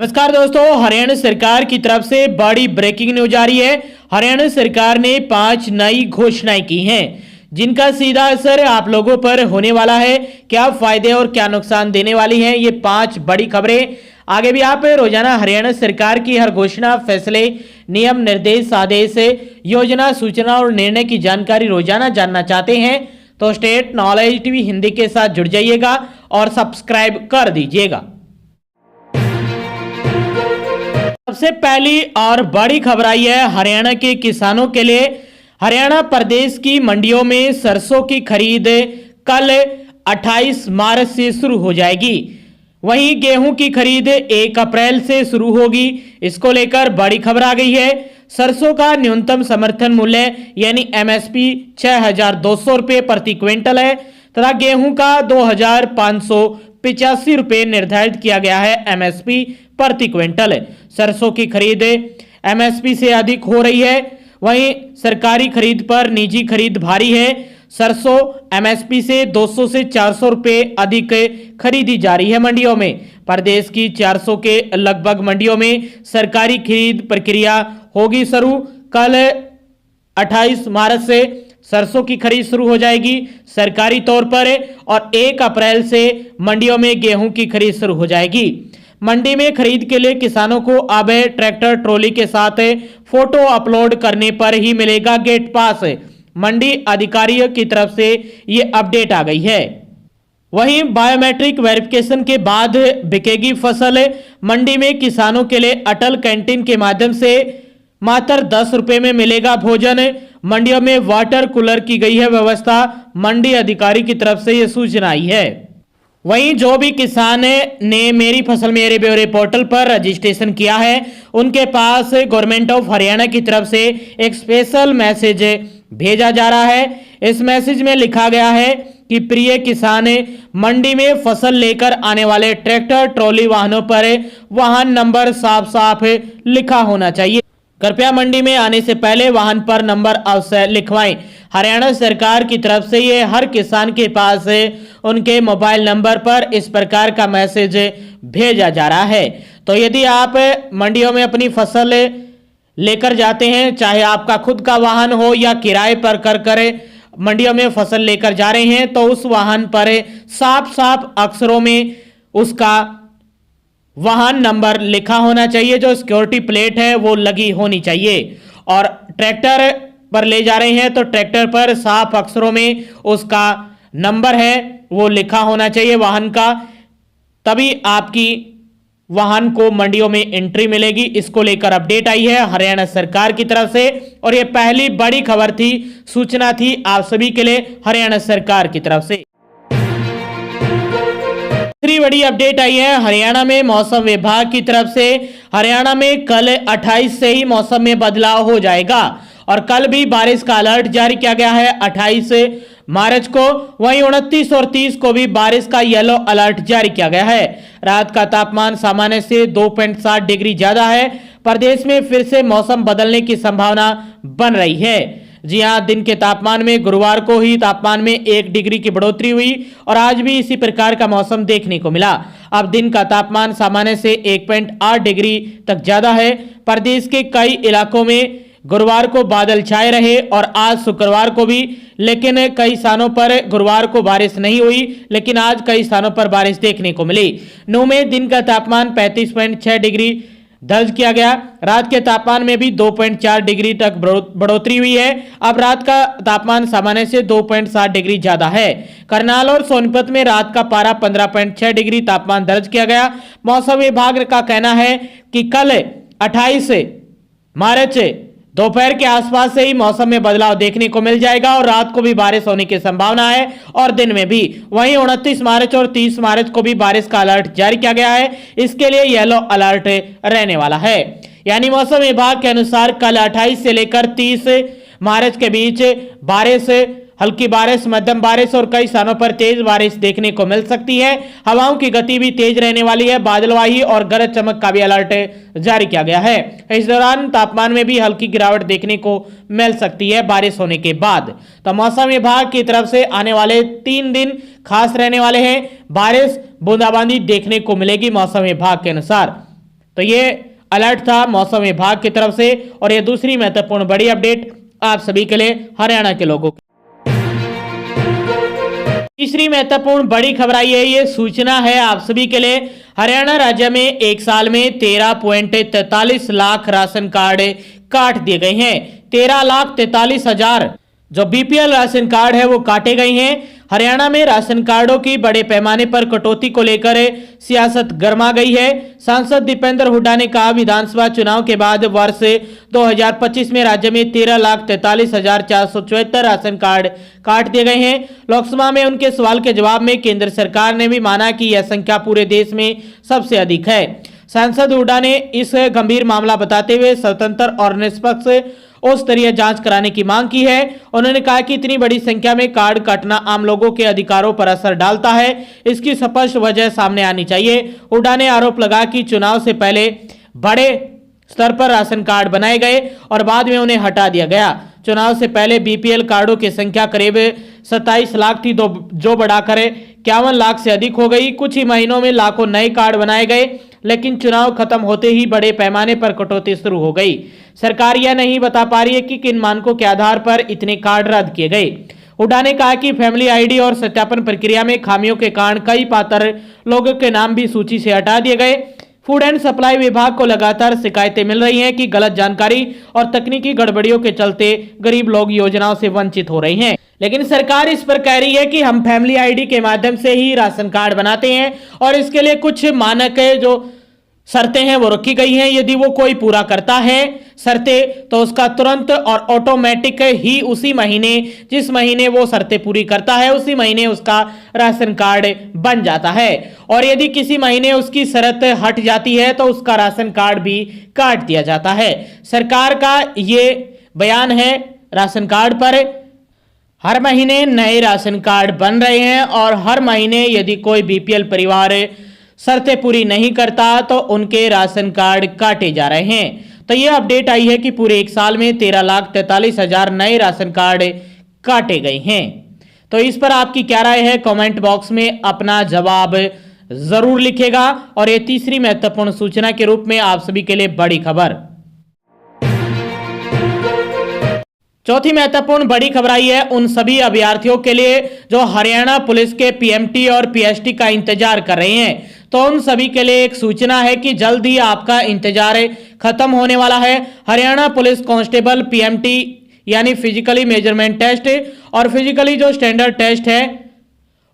नमस्कार दोस्तों, हरियाणा सरकार की तरफ से बड़ी ब्रेकिंग न्यूज आ रही है। हरियाणा सरकार ने 5 नई घोषणाएं की हैं जिनका सीधा असर आप लोगों पर होने वाला है। क्या फायदे और क्या नुकसान देने वाली हैं ये 5 बड़ी खबरें। आगे भी आप रोजाना हरियाणा सरकार की हर घोषणा, फैसले, नियम, निर्देश, आदेश, योजना, सूचना और निर्णय की जानकारी रोजाना जानना चाहते हैं तो स्टेट नॉलेज टीवी हिंदी के साथ जुड़ जाइएगा और सब्सक्राइब कर दीजिएगा। सबसे पहली और बड़ी खबर आई है हरियाणा के किसानों के लिए। हरियाणा प्रदेश की मंडियों में सरसों की खरीद कल 28 मार्च से शुरू हो जाएगी। वहीं गेहूं की खरीद 1 अप्रैल से शुरू होगी। इसको लेकर बड़ी खबर आ गई है। सरसों का न्यूनतम समर्थन मूल्य यानी एमएसपी 6,200 रुपये प्रति क्विंटल है तथा गेहूं का 2,585 रुपये निर्धारित किया गया है एमएसपी प्रति क्विंटल। सरसों की खरीद एमएसपी से अधिक हो रही है। वहीं सरकारी खरीद पर निजी खरीद भारी है। सरसों एमएसपी से 200 से 400 रुपये अधिक खरीदी जा रही है मंडियों में। प्रदेश की 400 के लगभग मंडियों में सरकारी खरीद प्रक्रिया होगी शुरू। कल 28 मार्च से सरसों की खरीद शुरू हो जाएगी सरकारी तौर पर और 1 अप्रैल से मंडियों में गेहूं की खरीद शुरू हो जाएगी। मंडी में खरीद के लिए किसानों को अब ट्रैक्टर ट्रॉली के साथ फोटो अपलोड करने पर ही मिलेगा गेट पास। मंडी अधिकारियों की तरफ से ये अपडेट आ गई है। वहीं बायोमेट्रिक वेरिफिकेशन के बाद बिकेगी फसल। मंडी में किसानों के लिए अटल कैंटीन के माध्यम से मात्र 10 रुपए में मिलेगा भोजन। मंडियों में वाटर कूलर की गई है व्यवस्था। मंडी अधिकारी की तरफ से यह सूचना आई है। वहीं जो भी किसान ने मेरी फसल मेरे ब्यौरे पोर्टल पर रजिस्ट्रेशन किया है उनके पास गवर्नमेंट ऑफ हरियाणा की तरफ से एक स्पेशल मैसेज भेजा जा रहा है। इस मैसेज में लिखा गया है कि प्रिय किसान, मंडी में फसल लेकर आने वाले ट्रैक्टर ट्रॉली वाहनों पर वाहन नंबर साफ साफ लिखा होना चाहिए। कृपया मंडी में आने से पहले वाहन पर नंबर अवश्य लिखवाएं। हरियाणा सरकार की तरफ से ये हर किसान के पास उनके मोबाइल नंबर पर इस प्रकार का मैसेज भेजा जा रहा है। तो यदि आप मंडियों में अपनी फसल लेकर जाते हैं, चाहे आपका खुद का वाहन हो या किराए पर कर मंडियों में फसल लेकर जा रहे हैं, तो उस वाहन पर साफ साफ अक्षरों में उसका वाहन नंबर लिखा होना चाहिए। जो सिक्योरिटी प्लेट है वो लगी होनी चाहिए। और ट्रैक्टर पर ले जा रहे हैं तो ट्रैक्टर पर साफ अक्षरों में उसका नंबर है वो लिखा होना चाहिए वाहन का, तभी आपकी वाहन को मंडियों में एंट्री मिलेगी। इसको लेकर अपडेट आई है हरियाणा सरकार की तरफ से और ये पहली बड़ी खबर थी, सूचना थी आप सभी के लिए हरियाणा सरकार की तरफ से। दूसरी बड़ी अपडेट आई है हरियाणा में मौसम विभाग की तरफ से। हरियाणा में कल 28 से ही मौसम में बदलाव हो जाएगा और कल भी बारिश का अलर्ट जारी किया गया है 28 मार्च को। वहीं 29 और 30 को भी बारिश का येलो अलर्ट जारी किया गया है। रात का तापमान सामान्य से 2.7 डिग्री ज्यादा है। प्रदेश में फिर से मौसम बदलने की संभावना बन रही है। जी हां, दिन के तापमान में गुरुवार को ही तापमान में 1 डिग्री की बढ़ोतरी हुई और आज भी इसी प्रकार का मौसम देखने को मिला। अब दिन का तापमान सामान्य से 1.8 डिग्री तक ज्यादा है। प्रदेश के कई इलाकों में गुरुवार को बादल छाए रहे और आज शुक्रवार को भी, लेकिन कई स्थानों पर गुरुवार को बारिश नहीं हुई, लेकिन आज कई स्थानों पर बारिश देखने को मिली। नूंह में दिन का तापमान 35.6 डिग्री दर्ज किया गया। रात के तापमान में भी 2.4 डिग्री तक बढ़ोतरी हुई है। अब रात का तापमान सामान्य से 2.7 डिग्री ज्यादा है। करनाल और सोनीपत में रात का पारा 15.6 डिग्री तापमान दर्ज किया गया। मौसम विभाग का कहना है कि कल 28 मार्च दोपहर के आसपास से ही मौसम में बदलाव देखने को मिल जाएगा और रात को भी बारिश होने की संभावना है और दिन में भी। वहीं 29 मार्च और 30 मार्च को भी बारिश का अलर्ट जारी किया गया है। इसके लिए येलो अलर्ट रहने वाला है। यानी मौसम विभाग के अनुसार कल 28 से लेकर 30 मार्च के बीच बारिश, हल्की बारिश, मध्यम बारिश और कई स्थानों पर तेज बारिश देखने को मिल सकती है। हवाओं की गति भी तेज रहने वाली है। बादलवाही और गरज चमक का भी अलर्ट जारी किया गया है। इस दौरान तापमान में भी हल्की गिरावट देखने को मिल सकती है बारिश होने के बाद। तो मौसम विभाग की तरफ से आने वाले 3 दिन खास रहने वाले हैं। बारिश, बूंदाबांदी देखने को मिलेगी मौसम विभाग के अनुसार। तो ये अलर्ट था मौसम विभाग की तरफ से और ये दूसरी महत्वपूर्ण बड़ी अपडेट आप सभी के लिए हरियाणा के लोगों की। तीसरी महत्वपूर्ण बड़ी खबर आई है, ये सूचना है आप सभी के लिए। हरियाणा राज्य में एक साल में 13.43 लाख राशन कार्ड काट दिए गए हैं। 13,43,000 जो बीपीएल राशन कार्ड है वो काटे गए हैं। हरियाणा में राशन कार्डों की बड़े पैमाने पर कटौती को लेकर सियासत गर्मा गई है। सांसद दीपेंद्र हुड्डा ने कहा, विधानसभा चुनाव के बाद वर्ष 2025 में राज्य में 13,43,474 राशन कार्ड काट दिए गए हैं। लोकसभा में उनके सवाल के जवाब में केंद्र सरकार ने भी माना कि यह संख्या पूरे देश में सबसे अधिक है। सांसद हुड्डा ने इस गंभीर मामला बताते हुए स्वतंत्र और निष्पक्ष उच्च स्तरीय जांच कराने की मांग की है। उन्होंने कहा कि इतनी बड़ी संख्या में कार्ड काटना आम लोगों के अधिकारों पर असर डालता है, इसकी स्पष्ट वजह सामने आनी चाहिए। हुड्डा ने आरोप लगाया कि चुनाव से पहले बड़े स्तर पर राशन कार्ड बनाए गए और बाद में उन्हें हटा दिया गया। चुनाव से पहले बीपीएल कार्डों की संख्या करीब 27 लाख थी, जो बढ़ाकर 51 लाख से अधिक हो गई। कुछ ही महीनों में लाखों नए कार्ड बनाए गए, लेकिन चुनाव खत्म होते ही बड़े पैमाने पर कटौती शुरू हो गई। सरकार यह नहीं बता पा रही है कि किन मानकों के आधार पर इतने कार्ड रद्द किए गए। हुड्डा ने कहा कि फैमिली आईडी और सत्यापन प्रक्रिया में खामियों के कारण कई पात्र लोगों के नाम भी सूची से हटा दिए गए। फूड एंड सप्लाई विभाग को लगातार शिकायतें मिल रही हैं कि गलत जानकारी और तकनीकी गड़बड़ियों के चलते गरीब लोग योजनाओं से वंचित हो रहे हैं। लेकिन सरकार इस पर कह रही है कि हम फैमिली आईडी के माध्यम से ही राशन कार्ड बनाते हैं और इसके लिए कुछ मानक जो शर्तें हैं वो रखी गई हैं। यदि वो कोई पूरा करता है शर्तें, तो उसका तुरंत और ऑटोमेटिक ही उसी महीने, जिस महीने वो शर्तें पूरी करता है, उसी महीने उसका राशन कार्ड बन जाता है। और यदि किसी महीने उसकी शर्त हट जाती है तो उसका राशन कार्ड भी काट दिया जाता है। सरकार का ये बयान है राशन कार्ड पर। हर महीने नए राशन कार्ड बन रहे हैं और हर महीने यदि कोई बीपीएल परिवार शर्तें पूरी नहीं करता तो उनके राशन कार्ड काटे जा रहे हैं। तो यह अपडेट आई है कि पूरे एक साल में 13,43,000 नए राशन कार्ड काटे गए हैं। तो इस पर आपकी क्या राय है, कमेंट बॉक्स में अपना जवाब जरूर लिखेगा। और ये तीसरी महत्वपूर्ण सूचना के रूप में आप सभी के लिए बड़ी खबर। चौथी महत्वपूर्ण बड़ी खबर आई है उन सभी अभ्यर्थियों के लिए जो हरियाणा पुलिस के पीएमटी और पीएसटी का इंतजार कर रहे हैं। तो उन सभी के लिए एक सूचना है कि जल्द ही आपका इंतजार खत्म होने वाला है। हरियाणा पुलिस कांस्टेबल पीएमटी यानी फिजिकली मेजरमेंट टेस्ट और फिजिकली जो स्टैंडर्ड टेस्ट है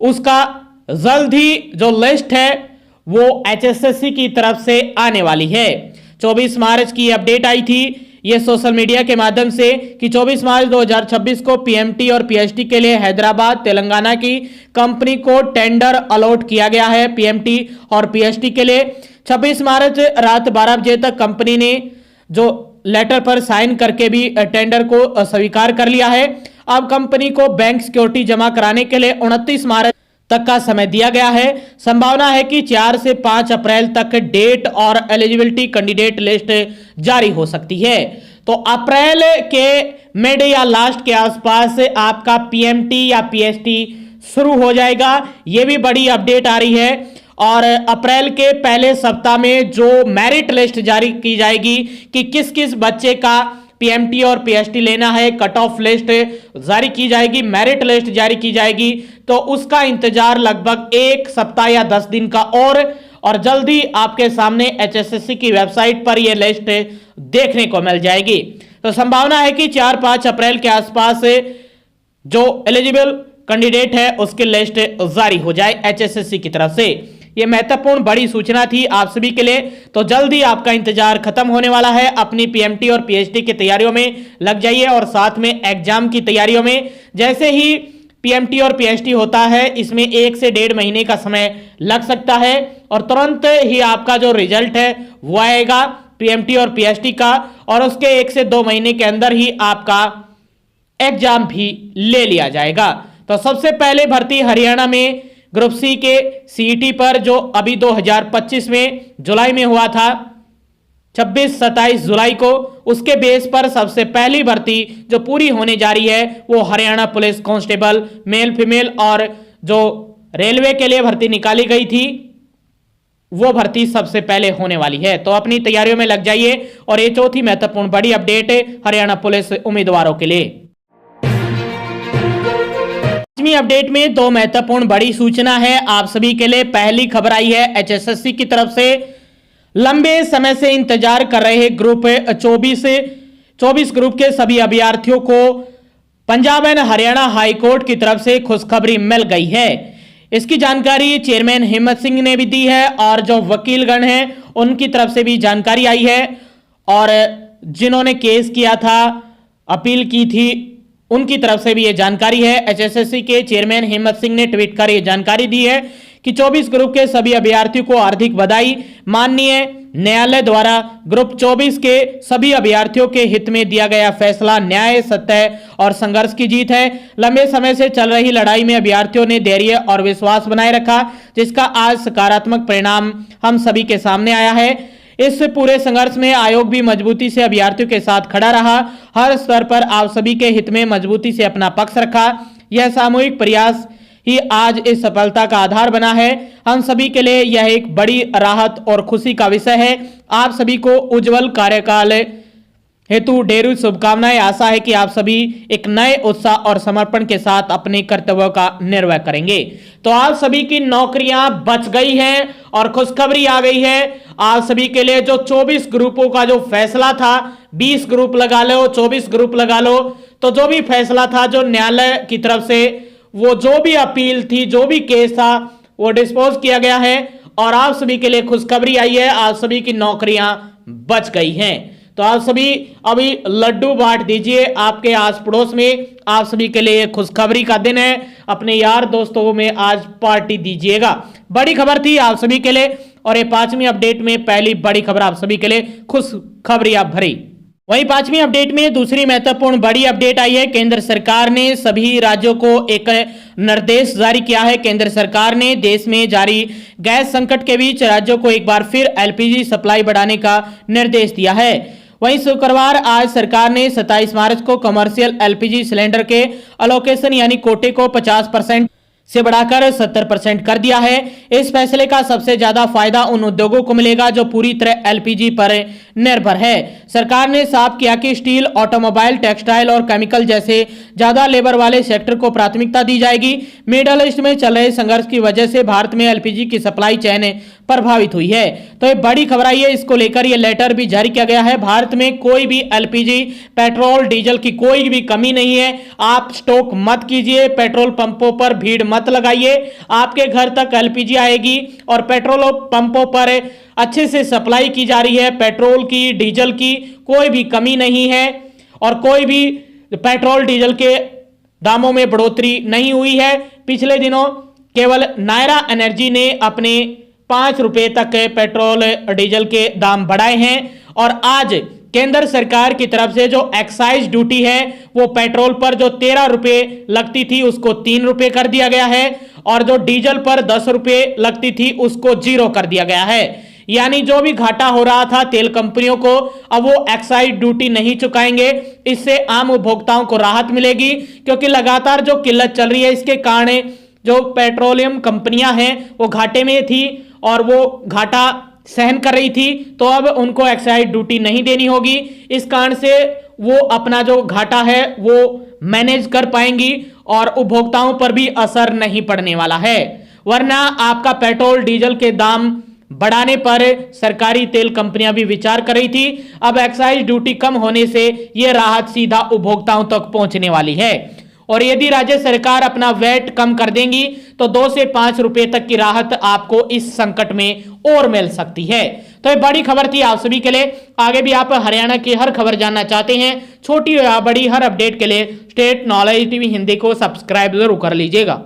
उसका जल्द ही जो लिस्ट है वो एचएसएससी की तरफ से आने वाली है। 24 मार्च की अपडेट आई थी ये सोशल मीडिया के माध्यम से कि 24 मार्च 2026 को पीएमटी और पीएसटी के लिए हैदराबाद तेलंगाना की कंपनी को टेंडर अलॉट किया गया है। पीएमटी और पीएसटी के लिए 26 मार्च रात 12 बजे तक कंपनी ने जो लेटर पर साइन करके भी टेंडर को स्वीकार कर लिया है। अब कंपनी को बैंक सिक्योरिटी जमा कराने के लिए 29 मार्च तक का समय दिया गया है। संभावना है कि 4 से 5 अप्रैल तक डेट और एलिजिबिलिटी कैंडिडेट लिस्ट जारी हो सकती है। तो अप्रैल के मिड या लास्ट के आसपास आपका पीएमटी या पीएसटी शुरू हो जाएगा। यह भी बड़ी अपडेट आ रही है। और अप्रैल के पहले सप्ताह में जो मेरिट लिस्ट जारी की जाएगी कि किस किस बच्चे का पीएमटी और पीएसटी लेना है, कट ऑफ लिस्ट जारी की जाएगी, मेरिट लिस्ट जारी की जाएगी। तो उसका इंतजार लगभग 1 सप्ताह या 10 दिन का और जल्दी आपके सामने एचएसएससी की वेबसाइट पर यह लिस्ट देखने को मिल जाएगी। तो संभावना है कि 4-5 अप्रैल के आसपास जो एलिजिबल कैंडिडेट है उसकी लिस्ट जारी हो जाए एचएसएससी की तरफ से। यह महत्वपूर्ण बड़ी सूचना थी आप सभी के लिए। तो जल्दी आपका इंतजार खत्म होने वाला है। अपनी पीएमटी और पीएचडी की तैयारियों में लग जाइए और साथ में एग्जाम की तैयारियों में। जैसे ही पीएमटी और पीएचडी होता है इसमें 1 से 1.5 महीने का समय लग सकता है और तुरंत ही आपका जो रिजल्ट है वो आएगा पीएमटी और पीएचडी का, और उसके 1 से 2 महीने के अंदर ही आपका एग्जाम भी ले लिया जाएगा। तो सबसे पहले भर्ती हरियाणा में ग्रुप सी के सीईटी पर जो अभी 2025 में जुलाई में हुआ था 26-27 जुलाई को, उसके बेस पर सबसे पहली भर्ती जो पूरी होने जा रही है वो Haryana police constable male female और जो रेलवे के लिए भर्ती निकाली गई थी वो भर्ती सबसे पहले होने वाली है। तो अपनी तैयारियों में लग जाइए। और ये चौथी महत्वपूर्ण बड़ी अपडेट है हरियाणा पुलिस उम्मीदवारों के लिए। पांचवी अपडेट में दो महत्वपूर्ण बड़ी सूचना है आप सभी के लिए। पहली खबर आई है एचएसएससी की तरफ से। लंबे समय से इंतजार कर रहे ग्रुप 24 ग्रुप के सभी अभ्यर्थियों को पंजाब एंड हरियाणा हाईकोर्ट की तरफ से खुशखबरी मिल गई है। इसकी जानकारी चेयरमैन हिम्मत सिंह ने भी दी है और जो वकीलगण हैं उनकी तरफ से भी जानकारी आई है। और जिन्होंने केस किया था, अपील की थी, उनकी तरफ से भी यह जानकारी है। एचएसएससी के चेयरमैन हिम्मत सिंह ने ट्वीट कर यह जानकारी दी है कि 24 ग्रुप के सभी अभ्यर्थियों को हार्दिक बधाई। माननीय न्यायालय द्वारा ग्रुप 24 के सभी अभ्यर्थियों के हित में दिया गया फैसला न्याय, सत्य और संघर्ष की जीत है। लंबे समय से चल रही लड़ाई में अभ्यर्थियों ने धैर्य और विश्वास बनाए रखा, जिसका आज सकारात्मक परिणाम हम सभी के सामने आया है। इस पूरे संघर्ष में आयोग भी मजबूती से अभ्यर्थियों के साथ खड़ा रहा, हर स्तर पर आप सभी के हित में मजबूती से अपना पक्ष रखा। यह सामूहिक प्रयास ही आज इस सफलता का आधार बना है। हम सभी के लिए यह एक बड़ी राहत और खुशी का विषय है। आप सभी को उज्जवल कार्यकाल हेतु ढेरों शुभकामनाएं। आशा है कि आप सभी एक नए उत्साह और समर्पण के साथ अपने कर्तव्यों का निर्वहन करेंगे। तो आप सभी की नौकरियां बच गई हैं और खुशखबरी आ गई है आप सभी के लिए। जो 24 ग्रुपों का जो फैसला था, 20 ग्रुप लगा लो, 24 ग्रुप लगा लो, तो जो भी फैसला था, जो न्यायालय की तरफ से वो जो भी अपील थी, जो भी केस था, वो डिस्पोज किया गया है और आप सभी के लिए खुशखबरी आई है। आप सभी की नौकरियां बच गई हैं। तो आप सभी अभी लड्डू बांट दीजिए आपके आस पड़ोस में। आप सभी के लिए खुशखबरी का दिन है। अपने यार दोस्तों में आज पार्टी दीजिएगा। बड़ी खबर थी आप सभी के लिए। और ये पांचवी अपडेट में पहली बड़ी खबर आप सभी के लिए खुशखबरी आप भरी। वहीं पांचवी अपडेट में दूसरी महत्वपूर्ण बड़ी अपडेट आई है। केंद्र सरकार ने सभी राज्यों को एक निर्देश जारी किया है। केंद्र सरकार ने देश में जारी गैस संकट के बीच राज्यों को एक बार फिर एलपीजी सप्लाई बढ़ाने का निर्देश दिया है। वहीं शुक्रवार आज सरकार ने 27 मार्च को कमर्शियल एलपीजी सिलेंडर के अलोकेशन यानी कोटे को 50% से बढ़ाकर 70% कर दिया है। इस फैसले का सबसे ज्यादा फायदा उन उद्योगों को मिलेगा जो पूरी तरह एलपीजी पर निर्भर है। सरकार ने साफ किया कि स्टील, ऑटोमोबाइल, टेक्सटाइल और केमिकल जैसे ज्यादा लेबर वाले सेक्टर को प्राथमिकता दी जाएगी। मिडल ईस्ट में चल रहे संघर्ष की वजह से भारत में एलपीजी की सप्लाई चेन प्रभावित हुई है। तो ये बड़ी खबर आई है। इसको लेकर ये लेटर भी जारी किया गया है। भारत में कोई भी एलपीजी, पेट्रोल, डीजल की कोई भी कमी नहीं है। आप स्टॉक मत कीजिए, पेट्रोल पंपों पर भीड़ मत लगाइए। आपके घर तक एलपीजी आएगी और पेट्रोल पंपों पर अच्छे से सप्लाई की जा रही है। पेट्रोल की, डीजल की कोई भी कमी नहीं है और कोई भी पेट्रोल डीजल के दामों में बढ़ोतरी नहीं हुई है। पिछले दिनों केवल नायरा एनर्जी ने अपने 5 रुपए तक के पेट्रोल डीजल के दाम बढ़ाए हैं। और आज केंद्र सरकार की तरफ से जो एक्साइज ड्यूटी है वो पेट्रोल पर जो 13 रुपए लगती थी उसको 3 रुपए कर दिया गया है और जो डीजल पर 10 रुपए लगती थी उसको 0 कर दिया गया है। यानी जो भी घाटा हो रहा था तेल कंपनियों को, अब वो एक्साइज ड्यूटी नहीं चुकाएंगे। इससे आम उपभोक्ताओं को राहत मिलेगी क्योंकि लगातार जो किल्लत चल रही है इसके कारण जो पेट्रोलियम कंपनियां हैं वो घाटे में थी और वो घाटा सहन कर रही थी। तो अब उनको एक्साइज ड्यूटी नहीं देनी होगी। इस कारण से वो अपना जो घाटा है वो मैनेज कर पाएंगी और उपभोक्ताओं पर भी असर नहीं पड़ने वाला है। वरना आपका पेट्रोल डीजल के दाम बढ़ाने पर सरकारी तेल कंपनियां भी विचार कर रही थी। अब एक्साइज ड्यूटी कम होने से यह राहत सीधा उपभोक्ताओं तक पहुंचने वाली है। और यदि राज्य सरकार अपना वैट कम कर देंगी तो 2 से 5 रुपए तक की राहत आपको इस संकट में और मिल सकती है। तो ये बड़ी खबर थी आप सभी के लिए। आगे भी आप हरियाणा की हर खबर जानना चाहते हैं, छोटी या बड़ी हर अपडेट के लिए स्टेट नॉलेज टीवी हिंदी को सब्सक्राइब जरूर कर लीजिएगा।